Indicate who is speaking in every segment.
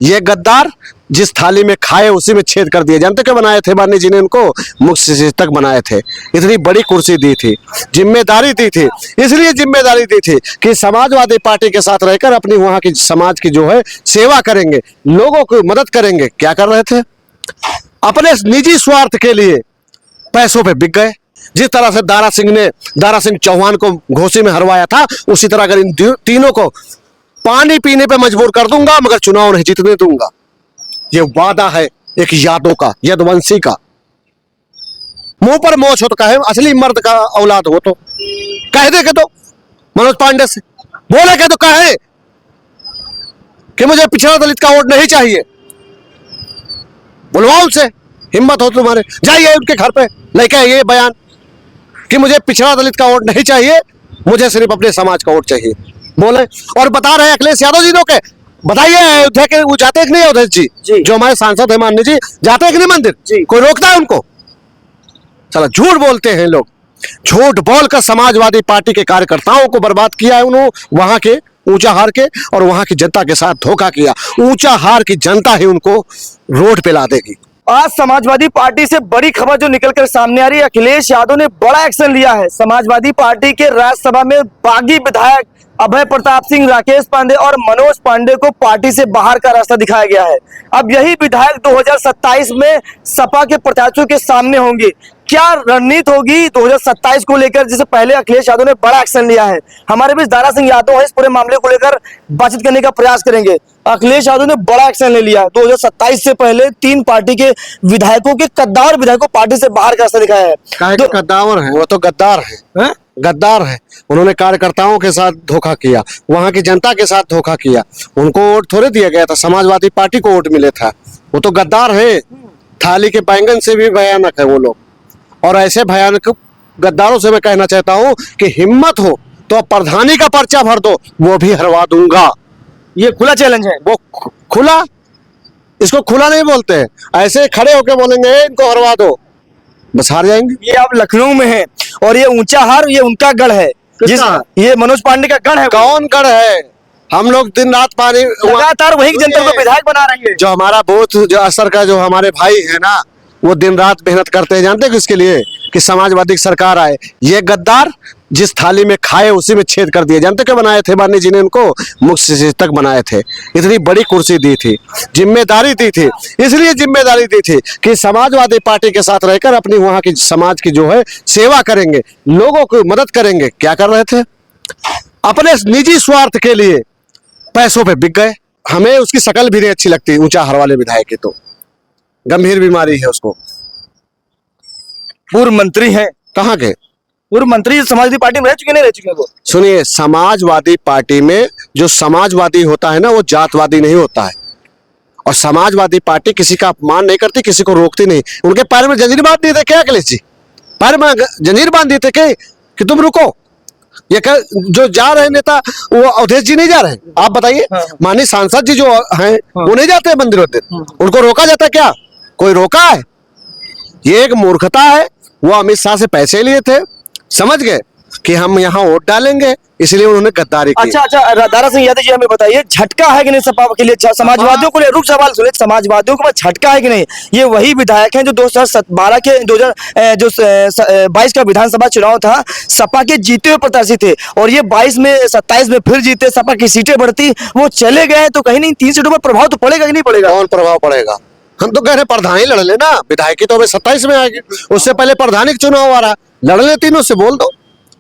Speaker 1: ये गद्दार जिस थाली में खाए उसी में छेद कर दिए। जानते क्या बनाए थे माननीय जी ने इनको? मुख्य सचेतक बनाए थे। इतनी बड़ी कुर्सी दी थी, जिम्मेदारी दी थी, इसलिए जिम्मेदारी दी थी कि समाजवादी पार्टी के साथ रहकर अपनी वहां की समाज की जो है सेवा करेंगे, लोगों की मदद करेंगे। क्या कर रहे थे? अपने निजी स्वार्थ के लिए पैसों पे बिक गए। जिस तरह से दारा सिंह चौहान को घोसी में हरवाया था, उसी तरह अगर इन तीनों को पानी पीने पे मजबूर कर दूंगा मगर चुनाव नहीं जीतने दूंगा। ये वादा है एक यादों का, यदुवंशी का। मुंह पर मोछ हो तो कहे, असली मर्द का औलाद हो तो कह दे के तो मनोज पांडे से बोले के तो कहे कि मुझे पिछड़ा दलित का वोट नहीं चाहिए। बुलवाओ उनसे, हिम्मत हो तुम्हारे, जाइए उनके घर पे लेके आइए बयान कि मुझे पिछड़ा दलित का वोट नहीं चाहिए, मुझे सिर्फ अपने समाज का वोट चाहिए। बोले और बता रहे अखिलेश यादव जी के, बताइए अयोध्या के वो जाते कि नहीं? अयोध्या जी जो हमारे सांसद है माननीय जी, जाते हैं कि नहीं मंदिर? कोई रोकता है उनको? चलो झूठ बोलते हैं लोग। झूठ बोलकर समाजवादी पार्टी के कार्यकर्ताओं को बर्बाद किया है उन्होंने, वहां के ऊंचाहार के, और वहां की जनता के साथ धोखा किया। ऊंचाहार की जनता ही उनको रोड पे ला देगी।
Speaker 2: आज समाजवादी पार्टी से बड़ी खबर जो निकलकर सामने आ रही है, अखिलेश यादव ने बड़ा एक्शन लिया है। समाजवादी पार्टी के राज्यसभा में बागी विधायक अभय प्रताप सिंह, राकेश पांडे और मनोज पांडे को पार्टी से बाहर का रास्ता दिखाया गया है। अब यही विधायक 2027 में सपा के प्रत्याशियों के सामने होंगे। क्या रणनीति होगी 2027 को लेकर, जिससे पहले अखिलेश यादव ने बड़ा एक्शन लिया है? हमारे बीच दारा सिंह यादव है, इस पूरे मामले को लेकर बातचीत करने का प्रयास करेंगे। अखिलेश यादव ने बड़ा एक्शन ले लिया। 2027 से पहले 3 पार्टी के विधायकों के कद्दावर विधायकों को पार्टी से बाहर का रास्ता दिखाया है।
Speaker 1: तो कद्दावर है वो, तो गद्दार है, गद्दार है। उन्होंने कार्यकर्ताओं के साथ धोखा किया, वहां की जनता के साथ धोखा किया। उनको वोट थोड़े दिया गया था, समाजवादी पार्टी को वोट मिले था। वो तो गद्दार है। थाली के बैंगन से भी भयानक है वो लोग। और ऐसे भयानक गद्दारों से मैं कहना चाहता हूं कि हिम्मत हो तो प्रधानी का पर्चा भर दो, वो भी हरवा दूंगा।
Speaker 2: ये खुला चैलेंज है।
Speaker 1: वो खुला, इसको खुला नहीं बोलते हैं, ऐसे खड़े होके बोलेंगे इनको हरवा दो, बस हार जाएंगे।
Speaker 2: ये आप लखनऊ में है और ये ऊंचाहार ये उनका गढ़ है, ये मनोज पांडे का गढ़ है।
Speaker 1: कौन गढ़ है? हम लोग दिन रात पानी
Speaker 2: लगातार वही जनता को विधायक बना रही है।
Speaker 1: जो हमारा बूथ जो असर का जो हमारे भाई है ना, वो दिन रात मेहनत करते हैं। जानते हैं किसके लिए? कि समाजवादी सरकार आए। ये गद्दार जिस थाली में खाए उसी में छेद कर दिए। जानते क्या बनाए थे माननीय जी ने इनको? मुख्य सचेतक बनाए थे। इतनी बड़ी कुर्सी दी थी, जिम्मेदारी दी थी, इसलिए जिम्मेदारी दी थी कि समाजवादी पार्टी के साथ रहकर अपनी वहां की समाज की जो है सेवा करेंगे, लोगों की मदद करेंगे। क्या कर रहे थे? अपने निजी स्वार्थ के लिए पैसों पे बिक गए। हमें उसकी शक्ल भी नहीं अच्छी लगती ऊंचाहार वाले विधायक की, तो गंभीर बीमारी है उसको।
Speaker 2: पूर्व मंत्री हैं।
Speaker 1: कहाँ के
Speaker 2: पूर्व मंत्री? समाजवादी पार्टी में रह चुके नहीं रह चुके वो?
Speaker 1: सुनिए, समाजवादी पार्टी में जो समाजवादी होता है ना, वो जातवादी नहीं होता है। और समाजवादी पार्टी किसी का अपमान नहीं करती, किसी को रोकती नहीं। उनके पैर में जंजीर बांध दिए थे क्या अखिलेश जी? पैर में जंजीर बांध दिए थे कि तुम रुको। ये जो जा रहे नेता, वो अवधेश जी नहीं जा रहे? आप बताइए। माननीय सांसद जी जो हैं वो नहीं जाते मंदिर वंदिर, उनको रोका जाता क्या? कोई रोका है? ये एक मूर्खता है। वो अमित शाह से पैसे लिए थे, समझ गए कि हम यहाँ वोट डालेंगे, इसलिए उन्होंने गद्दारी की।
Speaker 2: अच्छा, दारा सिंह यादव जी हमें बताइए, झटका है कि नहीं सपा के लिए? समाजवादियों को लिए रुक सवाल सुनिए, समाजवादियों के पास झटका है कि नहीं? ये वही विधायक हैं जो 2012 के 2022 का विधानसभा चुनाव था, सपा के जीते हुए प्रत्याशी थे, और ये 22 में 27 में फिर जीते, सपा की सीटें बढ़ती, वो चले गए, तो कहीं नहीं 3 सीटों पर प्रभाव तो पड़ेगा कि नहीं पड़ेगा?
Speaker 1: कौन प्रभाव पड़ेगा? हम तो कह रहे प्रधानी लड़ लेना, विधायकी तो हमें 27 में आएगी, उससे पहले प्रधानी चुनाव आ रहा। लड़ ले, तीनों से बोल दो,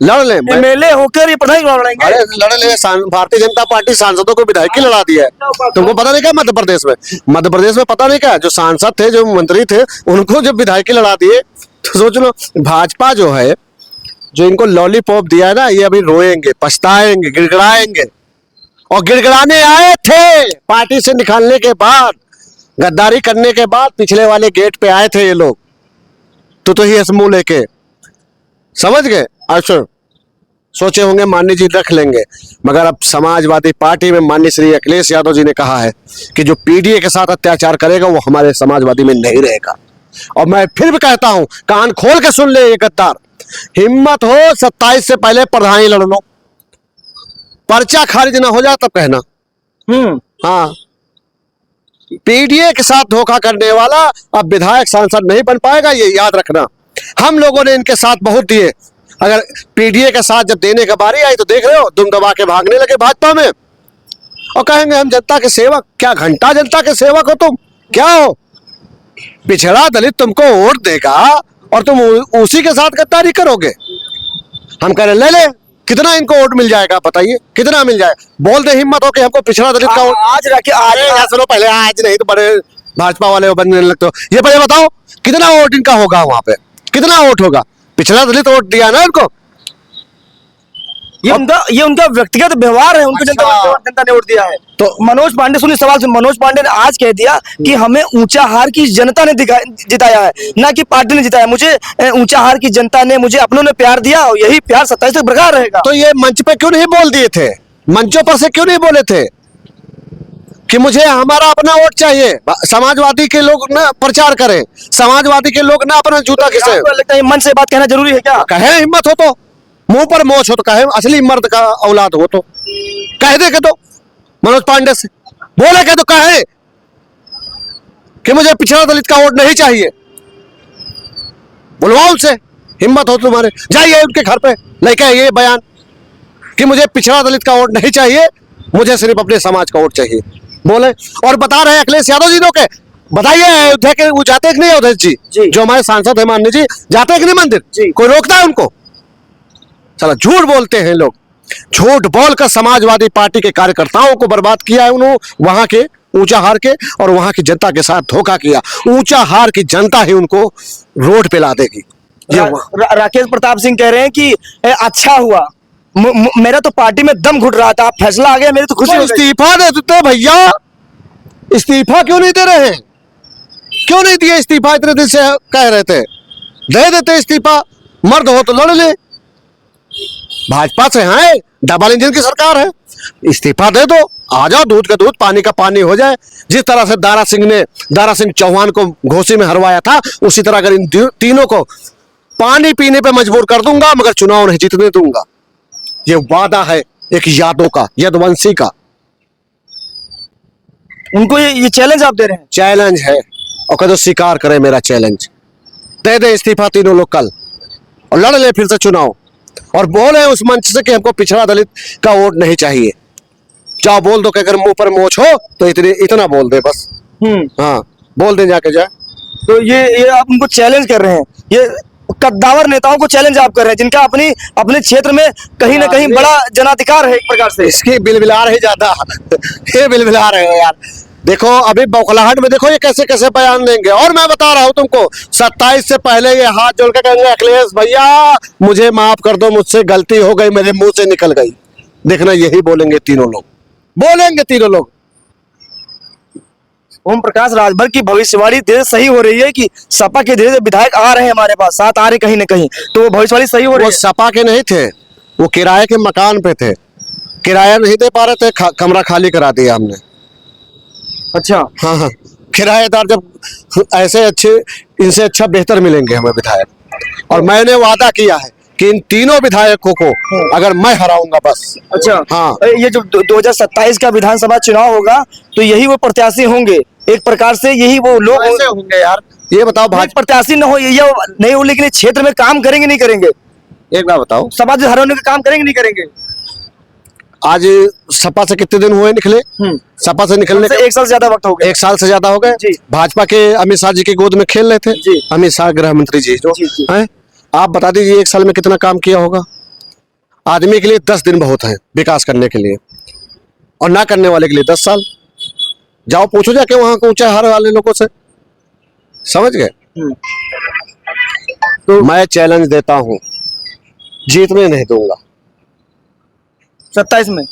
Speaker 1: लड़ ले।
Speaker 2: एमएलए होकर ये प्रधानी लड़ेंगे?
Speaker 1: अरे लड़ ले, भारतीय जनता पार्टी सांसदों को विधायकी लड़ा दिया है। तुमको पता नहीं क्या मध्य प्रदेश में पता नहीं क्या? जो सांसद थे, जो मंत्री थे, उनको जब विधायकी लड़ा दिए, तो सोच लो भाजपा जो है, जो इनको लॉलीपॉप दिया है ना, ये अभी रोएंगे, पछताएंगे, गिड़गिड़ाएंगे। और गिड़गिड़ाने आए थे पार्टी से निकालने के बाद, गद्दारी करने के बाद पिछले वाले गेट पे आए थे ये लोग, तो ही मुंह लेके, समझ गए? अच्छा, सोचे होंगे माननीय जी रख लेंगे, मगर अब समाजवादी पार्टी में माननीय श्री अखिलेश यादव जी ने कहा है कि जो पीडीए के साथ अत्याचार करेगा वो हमारे समाजवादी में नहीं रहेगा। और मैं फिर भी कहता हूं, कान खोल के सुन ले ये गद्दार, हिम्मत हो 27 से पहले प्रधानी लड़ लो, पर्चा खारिज ना हो जाए तब कहना।
Speaker 2: हाँ,
Speaker 1: पीडीए के साथ धोखा करने वाला अब विधायक सांसद नहीं बन पाएगा, ये याद रखना। हम लोगों ने इनके साथ बहुत दिए, अगर पीडीए के साथ जब देने का बारी आई तो देख रहे हो दुम दबा के भागने लगे भाजपा में और कहेंगे हम जनता के सेवक। क्या घंटा जनता के सेवक हो तुम? क्या हो? पिछड़ा दलित तुमको वोट देगा और तुम उसी के साथ गद्दारी करोगे। हम कह रहे ले कितना इनको वोट मिल जाएगा बताइए, कितना मिल जाए? बोल दे हिम्मत हो कि हमको पिछड़ा दलित का वोट आज सुनो, पहले आज नहीं तो बड़े भाजपा वाले बनने लगते हो। ये पहले बताओ कितना वोट इनका होगा, वहां पे कितना वोट होगा? पिछड़ा दलित वोट दिया ना इनको।
Speaker 2: ये उनका व्यक्तिगत व्यवहार है, उनको जनता ने वोट दिया है। तो मनोज पांडे, सुनिए सवाल से, मनोज पांडे ने आज कह दिया कि हमें ऊंचा हार की जनता ने जिताया है, ना कि पार्टी ने जिताया। मुझे ऊंचा हार की जनता ने, मुझे अपनों ने प्यार दिया और यही प्यार 27 तक बरकरार रहेगा।
Speaker 1: तो ये मंच पे क्यों नहीं बोल दिए थे? मंचों पर से क्यों नहीं बोले थे कि मुझे हमारा अपना वोट चाहिए? समाजवादी के लोग ना प्रचार करें, समाजवादी के लोग ना अपना जूता घिसे।
Speaker 2: लगता है मन से बात कहना जरूरी है क्या?
Speaker 1: कहे हिम्मत हो तो, मुंह पर मोच हो तो कहे, असली मर्द का औलाद हो तो कह दे के तो मनोज पांडे से बोले के तो कहे कि मुझे पिछड़ा दलित का वोट नहीं चाहिए। बुलवाओ उनसे, हिम्मत हो तुम्हारे, जाइए उनके घर पे लेके आइए बयान कि मुझे पिछड़ा दलित का वोट नहीं चाहिए, मुझे सिर्फ अपने समाज का वोट चाहिए। बोले और बता रहे अखिलेश यादव जी लोग के, बताइए अयोध्या के वो जाते कि नहीं? अयोध्या जी जो हमारे सांसद है माननीय जी, जाते कि नहीं मंदिर? कोई रोकता है उनको? चलो झूठ बोलते हैं लोग, झूठ बोलकर समाजवादी पार्टी के कार्यकर्ताओं को बर्बाद किया है उन्होंने, वहां के ऊंचा हार के, और वहां की जनता के साथ धोखा किया। ऊंचा हार की जनता ही उनको रोड पे ला देगी।
Speaker 2: राकेश प्रताप सिंह कह रहे हैं कि अच्छा हुआ, मेरा तो पार्टी में दम घुट रहा था, आप फैसला आ गया, मेरी तो खुशी हो गई।
Speaker 1: इस्तीफा दे देते भैया, इस्तीफा क्यों नहीं दे रहे हैं? क्यों नहीं दिए इस्तीफा? इतने दिन से कह रहे थे दे देते इस्तीफा, मर्द हो तो लड़ ले। भाजपा से है, डबल इंजन की सरकार है, इस्तीफा दे दो, आ जाओ, दूध का दूध पानी का पानी हो जाए। जिस तरह से दारा सिंह चौहान को घोसी में हरवाया था, उसी तरह अगर इन तीनों को पानी पीने पे मजबूर कर दूंगा, मगर चुनाव नहीं जीतने दूंगा। ये वादा है एक यादों का, यदुवंशी का।
Speaker 2: उनको ये चैलेंज आप दे रहे हैं?
Speaker 1: चैलेंज है, और कदो स्वीकार करे मेरा चैलेंज, दे दे इस्तीफा तीनों लोग कल और लड़ ले फिर से चुनाव, और बोले उस मंच से कि हमको पिछड़ा दलित का वोट नहीं चाहिए। जाओ बोल दो कि अगर मुंह पर मोच हो तो इतना बोल दे बस। हाँ बोल दे जाके जाए।
Speaker 2: तो ये आप उनको चैलेंज कर रहे हैं, ये कद्दावर नेताओं को चैलेंज आप कर रहे हैं जिनका अपने क्षेत्र में कहीं ना कहीं बड़ा जनाधिकार है एक प्रकार से।
Speaker 1: इसकी बिलबिला रहे ज्यादा ये बिलबिला रहे हो यार। देखो अभी बौखलाहट में देखो ये कैसे कैसे बयान देंगे। और मैं बता रहा हूं तुमको, 27 से पहले ये हाथ जोड़ के कहेंगे अखिलेश भैया मुझे माफ कर दो, मुझसे गलती हो गई, मेरे मुंह से निकल गई। देखना यही बोलेंगे तीनों लोग, बोलेंगे तीनों लोग।
Speaker 2: ओम प्रकाश राजभर की भविष्यवाणी धीरे सही हो रही है कि सपा के धीरे विधायक आ रहे हैं हमारे पास, साथ आ रहे कहीं ना कहीं, तो वो भविष्यवाणी सही हो रही है।
Speaker 1: वो सपा के नहीं थे, वो किराए के मकान पे थे, किराया नहीं दे पा रहे थे, कमरा खाली करा दिया हमने।
Speaker 2: अच्छा
Speaker 1: हाँ हाँ, किराएदार जब ऐसे अच्छे, इनसे अच्छा बेहतर मिलेंगे हमें विधायक। और मैंने वादा किया है कि इन तीनों विधायकों को अगर मैं हराऊंगा बस।
Speaker 2: अच्छा
Speaker 1: हाँ,
Speaker 2: ये जो 2027 का विधानसभा चुनाव होगा तो यही वो प्रत्याशी होंगे एक प्रकार से, यही वो लोग
Speaker 1: होंगे यार। ये बताओ भाजपा
Speaker 2: प्रत्याशी न हो या नहीं हो, लेकिन क्षेत्र में काम करेंगे नहीं करेंगे?
Speaker 1: एक बार बताओ,
Speaker 2: समाज हराने का काम करेंगे नहीं करेंगे?
Speaker 1: आज सपा से कितने दिन हुए निकले? सपा से निकलने
Speaker 2: से 1 साल से ज्यादा वक्त हो गया।
Speaker 1: 1 साल से ज्यादा हो गए। भाजपा के अमित शाह जी की गोद में खेल रहे थे, अमित शाह गृह मंत्री जी जो हैं। आप बता दीजिए 1 साल में कितना काम किया होगा? आदमी के लिए 10 दिन बहुत है विकास करने के लिए, और ना करने वाले के लिए 10 साल। जाओ पूछो जाके वहां के ऊंचा हार वाले लोगों से, समझ गए? तो मैं चैलेंज देता हूं, जीतने नहीं दूंगा।
Speaker 2: 27 में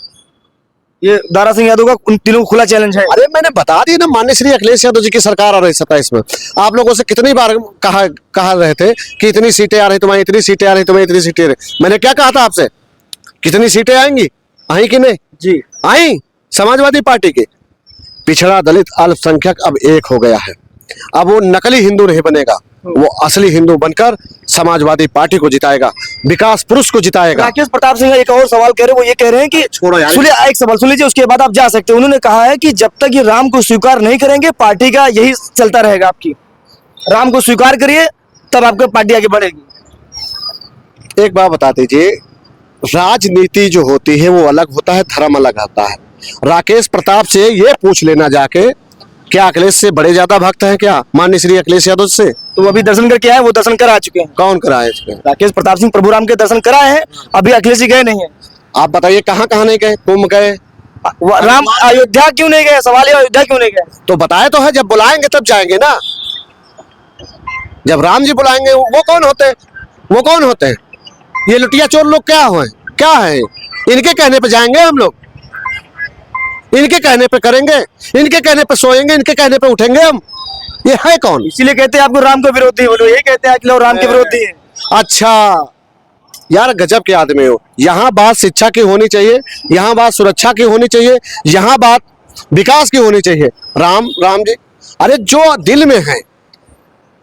Speaker 2: ये दारा सिंह यादव का उन तीनों को खुला चैलेंज है।
Speaker 1: अरे मैंने बता दी ना, माननीय श्री अखिलेश यादव जी की सरकार आ रही 27 में। आप लोगों से कितनी बार कहा रहे थे कि इतनी सीटें आ रही तुम्हारी, इतनी सीटें आ रही तुम्हें, इतनी सीटें आ रही। मैंने क्या कहा था आपसे? कितनी सीटें आएंगी? आई कि नहीं?
Speaker 2: जी
Speaker 1: आई। समाजवादी पार्टी की पिछड़ा दलित अल्पसंख्यक अब एक हो गया है। अब वो नकली हिंदू नहीं बनेगा, वो असली हिंदू बनकर समाजवादी पार्टी को जिताएगा, विकास पुरुष को जिताएगा।
Speaker 2: राकेश प्रताप सिंह एक और सवाल कह रहे हैं, वो ये कह रहे हैं कि
Speaker 1: छोड़ो यार।
Speaker 2: सुनिए, एक सवाल सुन लीजिए, उसके बाद आप जा सकते हैं। उन्होंने कहा है कि जब तक ये राम को स्वीकार नहीं करेंगे पार्टी का यही चलता रहेगा। आपकी राम को स्वीकार करिए तब आपकी पार्टी आगे बढ़ेगी।
Speaker 1: एक बात बता दीजिए, राजनीति जो होती है वो अलग होता है, धर्म अलग होता है। राकेश प्रताप से ये पूछ लेना जाके, क्या अखिलेश से बड़े ज्यादा भक्त हैं क्या, माननीय श्री अखिलेश यादव से?
Speaker 2: तो वो अभी दर्शन करके आए, वो दर्शन करा चुके हैं।
Speaker 1: कौन कराए इसके?
Speaker 2: राकेश प्रताप सिंह प्रभु राम के दर्शन कराए हैं, अभी अखिलेश जी गए नहीं है।
Speaker 1: आप बताइए कहाँ कहाँ नहीं गए? कुंभ गए?
Speaker 2: राम अयोध्या क्यों नहीं गए? सवाल है अयोध्या क्यों नहीं गए?
Speaker 1: तो बताए तो है, जब बुलाएंगे तब जाएंगे ना। जब राम जी बुलाएंगे, वो कौन होते हैं? वो कौन होते हैं? ये लुटिया चोर लोग क्या हुए, क्या है? इनके कहने पे जाएंगे हम लोग, इनके कहने पे करेंगे, इनके कहने पे सोएंगे, इनके कहने पे उठेंगे हम। ये है कौन?
Speaker 2: इसीलिए कहते हैं आपको राम के विरोधी बोलो, यही कहते हैं कि लोग राम के विरोधी हैं।
Speaker 1: अच्छा यार, गजब के आदमी हो। यहाँ बात शिक्षा की होनी चाहिए, यहाँ बात सुरक्षा की होनी चाहिए, यहाँ बात विकास की होनी चाहिए। राम जी, अरे जो दिल में है,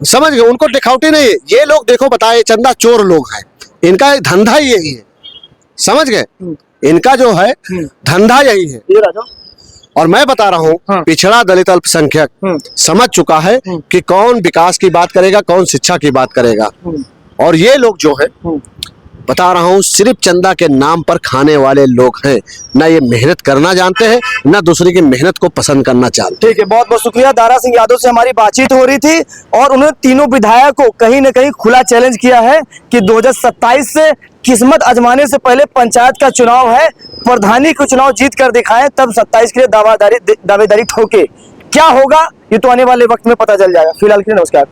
Speaker 1: समझ गए, उनको दिखावटी नहीं है। ये लोग देखो, बताए चंदा चोर लोग हैं, इनका धंधा ही यही है, समझ गए? इनका जो है धंधा यही है।
Speaker 2: ये राजा
Speaker 1: और मैं बता रहा हूँ,
Speaker 2: हाँ।
Speaker 1: पिछड़ा दलित अल्पसंख्यक समझ चुका है कि कौन विकास की बात करेगा, कौन शिक्षा की बात करेगा। और ये लोग जो है, बता रहा हूँ, सिर्फ चंदा के नाम पर खाने वाले लोग हैं। ना ये मेहनत करना जानते हैं, ना दूसरे की मेहनत को पसंद करना चाहते।
Speaker 2: ठीक है, बहुत बहुत शुक्रिया। दारा सिंह यादव से हमारी बातचीत हो रही थी और उन्होंने तीनों विधायक को कहीं न कहीं खुला चैलेंज किया है कि 2027 से किस्मत आजमाने से पहले पंचायत का चुनाव है, प्रधानी को चुनाव जीत कर दिखाएं, तब 27 के लिए दावेदारी ठोके। क्या होगा ये तो आने वाले वक्त में पता चल जाएगा। फिलहाल के लिए नमस्कार।